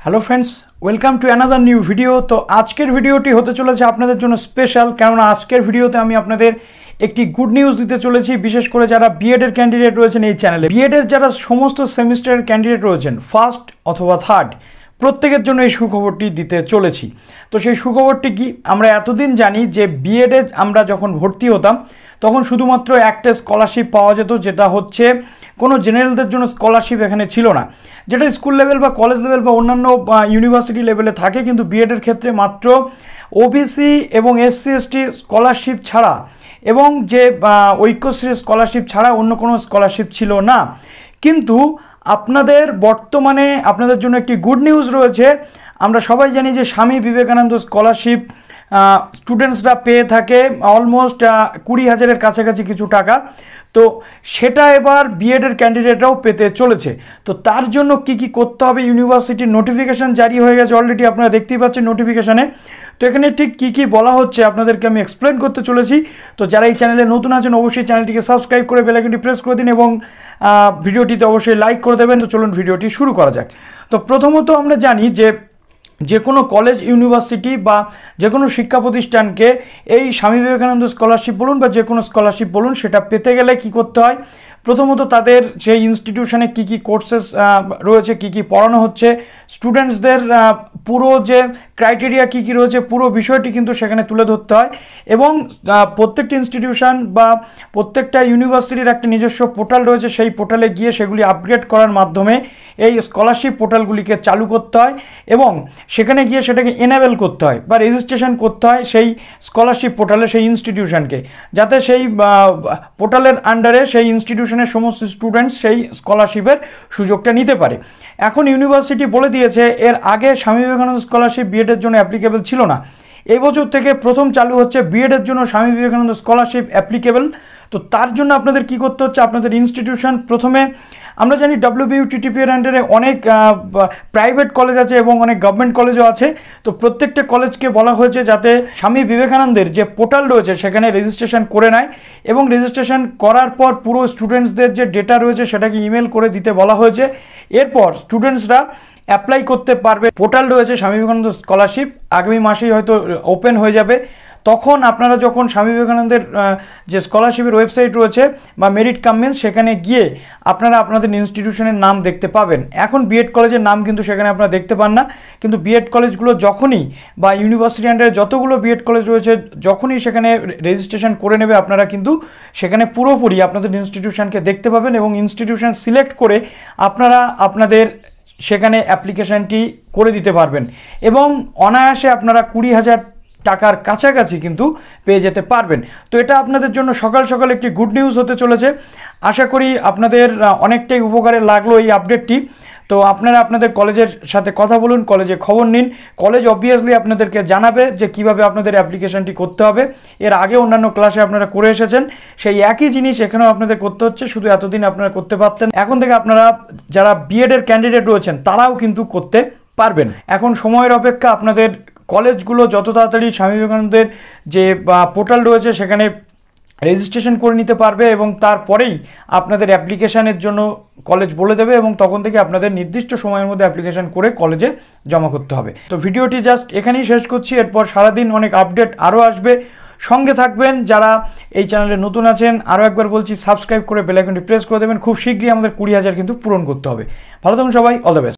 Hello friends welcome to another new video. तो आजकेर भिडियोटी होते चलेছে আপনাদের জন্য স্পেশাল, কারণ আজকের ভিডিওতে আমি আপনাদের একটি গুড নিউজ দিতে চলেছি, বিশেষ করে যারা বিএড এর ক্যান্ডিডেট রয়েছেন এই চ্যানেলে। বিএড এর যারা সমস্ত সেমিস্টারের ক্যান্ডিডেট রয়েছেন ফার্স্ট অথবা থার্ড, প্রত্যেকের জন্য এই সুখবরটি দিতে চলেছি। তো সেই সুখবরটি কি, আমরা এতদিন জানি যে বিএডে আমরা যখন ভর্তি হতাম তখন শুধুমাত্র একটা স্কলারশিপ পাওয়া যেত, যেটা হচ্ছে কোনো জেনারেলদের জন্য স্কলারশিপ এখানে ছিল না, যেটা স্কুল লেভেল বা কলেজ লেভেল বা অন্যান্য ইউনিভার্সিটি লেভেলে থাকে। কিন্তু বিএডের ক্ষেত্রে মাত্র ওবিসি এবং এসসি এসটি স্কলারশিপ ছাড়া এবং যে ঐক্যশ্রী স্কলারশিপ ছাড়া অন্য কোনো স্কলারশিপ ছিল না। কিন্তু আপনাদের বর্তমানে আপনাদের জন্য একটি গুড নিউজ রয়েছে। আমরা সবাই জানি যে স্বামী বিবেকানন্দ স্কলারশিপ স্টুডেন্টসরা পেয়ে থাকে অলমোস্ট 20,000-এর কাছাকাছি কিছু টাকা। তো সেটা এবার বিএডের ক্যান্ডিডেটরাও পেতে চলেছে। তো তার জন্য কি কি করতে হবে, ইউনিভার্সিটির নোটিফিকেশান জারি হয়ে গেছে অলরেডি, আপনারা দেখতেই পাচ্ছেন নোটিফিকেশানে। তো এখানে ঠিক কী কী বলা হচ্ছে আপনাদেরকে আমি এক্সপ্লেন করতে চলেছি। তো যারা এই চ্যানেলে নতুন আছেন অবশ্যই চ্যানেলটিকে সাবস্ক্রাইব করে বেল আইকনটি প্রেস করে দিন এবং ভিডিওটিতে অবশ্যই লাইক করে দেবেন। তো চলুন ভিডিওটি শুরু করা যাক। তো প্রথমত আমরা জানি যে কোনো কলেজ ইউনিভার্সিটি বা যে কোনো শিক্ষা প্রতিষ্ঠানকে এই স্বামী বিবেকানন্দ স্কলারশিপ বলুন বা যে কোনো স্কলারশিপ বলুন, সেটা পেতে গেলে কি করতে হয়, প্রথমত তাদের সেই ইনস্টিটিউশনে কি কি কোর্সেস রয়েছে, কি কি পড়ানো হচ্ছে, স্টুডেন্টসদের পুরো যে ক্রাইটেরিয়া কি কি রয়েছে, পুরো বিষয়টি কিন্তু সেখানে তুলে ধরতে হয়। এবং প্রত্যেকটা ইনস্টিটিউশন বা প্রত্যেকটা ইউনিভার্সিটির একটা নিজস্ব পোর্টাল রয়েছে, সেই পোর্টালে গিয়ে সেগুলি আপগ্রেড করার মাধ্যমে এই স্কলারশিপ পোর্টালগুলিকে চালু করতে হয় এবং সেখানে গিয়ে সেটাকে এনেবেল করতে হয় বা রেজিস্ট্রেশন করতে হয় সেই স্কলারশিপ পোর্টালে সেই ইনস্টিটিউশনকে, যাতে সেই পোর্টালের আন্ডারে সেই ইনস্টিটিউশনের সমস্ত স্টুডেন্টস সেই স্কলারশিপের সুযোগটা নিতে পারে। এখন ইউনিভার্সিটি বলে দিয়েছে, এর আগে স্বামী বিবেকানন্দ স্কলারশিপ বিএডের জন্য অ্যাপ্লিকেবল ছিল না, এই বছর থেকে প্রথম চালু হচ্ছে বিএডের জন্য স্বামী বিবেকানন্দ স্কলারশিপ অ্যাপ্লিকেবল। তো তার জন্য আপনাদের কি করতে হচ্ছে, আপনাদের ইনস্টিটিউশন প্রথমে, আমরা জানি WBUTTEPA এর আন্ডারে অনেক প্রাইভেট কলেজ আছে এবং অনেক গভর্নমেন্ট কলেজও আছে। তো প্রত্যেকটা কলেজকে বলা হয়েছে যাতে স্বামী বিবেকানন্দের যে পোর্টাল রয়েছে সেখানে রেজিস্ট্রেশন করে নেয় এবং রেজিস্ট্রেশন করার পর পুরো স্টুডেন্টসদের যে ডেটা রয়েছে সেটাকে ইমেল করে দিতে বলা হয়েছে। এরপর স্টুডেন্টসরা অ্যাপ্লাই করতে পারবে। পোর্টাল রয়েছে স্বামী বিবেকানন্দ স্কলারশিপ, আগামী মাসেই হয়তো ওপেন হয়ে যাবে। তখন আপনারা যখন স্বামী বিবেকানন্দের যে স্কলারশিপের ওয়েবসাইট রয়েছে বা মেরিট কামেন্স, সেখানে গিয়ে আপনারা আপনাদের ইনস্টিটিউশনের নাম দেখতে পাবেন। এখন বিএড কলেজের নাম কিন্তু সেখানে আপনারা দেখতে পান না, কিন্তু বিএড কলেজগুলো যখনই বা ইউনিভার্সিটি আন্ডারে যতগুলো বিএড কলেজ রয়েছে যখনই সেখানে রেজিস্ট্রেশন করে নেবে, আপনারা কিন্তু সেখানে পুরোপুরি আপনাদের ইনস্টিটিউশনকে দেখতে পাবেন এবং ইনস্টিটিউশন সিলেক্ট করে আপনারা আপনাদের সেখানে অ্যাপ্লিকেশানটি করে দিতে পারবেন এবং অনায়াসে আপনারা 20,000 টাকার কাছাকাছি কিন্তু পেয়ে যেতে পারবেন। তো এটা আপনাদের জন্য সকাল সকাল একটি গুড নিউজ হতে চলেছে। আশা করি আপনাদের অনেকটাই উপকারে লাগলো এই আপডেটটি। তো আপনারা আপনাদের কলেজের সাথে কথা বলুন, কলেজে খবর নিন। কলেজ অবভিয়াসলি আপনাদেরকে জানাবে যে কিভাবে আপনাদের অ্যাপ্লিকেশনটি করতে হবে। এর আগে অন্যান্য ক্লাসে আপনারা করে এসেছেন, সেই একই জিনিস এখানেও আপনাদের করতে হচ্ছে, শুধু এতদিন আপনারা করতে পারতেন, এখন থেকে আপনারা যারা বিএডের ক্যান্ডিডেট রয়েছেন তারাও কিন্তু করতে পারবেন। এখন সময়ের অপেক্ষা, আপনাদের কলেজগুলো যত তাড়াতাড়ি স্বামী বিবেকানন্দের যে পোর্টাল রয়েছে সেখানে রেজিস্ট্রেশন করে নিতে পারবে এবং তারপরেই আপনাদের অ্যাপ্লিকেশানের জন্য কলেজ বলে দেবে এবং তখন থেকে আপনাদের নির্দিষ্ট সময়ের মধ্যে অ্যাপ্লিকেশান করে কলেজে জমা করতে হবে। তো ভিডিওটি জাস্ট এখানেই শেষ করছি, এরপর সারাদিন অনেক আপডেট আরও আসবে, সঙ্গে থাকবেন। যারা এই চ্যানেলে নতুন আছেন আরও একবার বলছি সাবস্ক্রাইব করে বেল আইকনটি প্রেস করে দেবেন। খুব শীঘ্রই আমাদের 20,000 কিন্তু পূরণ করতে হবে। ভালো থাকুন সবাই, অল দ্য বেস্ট।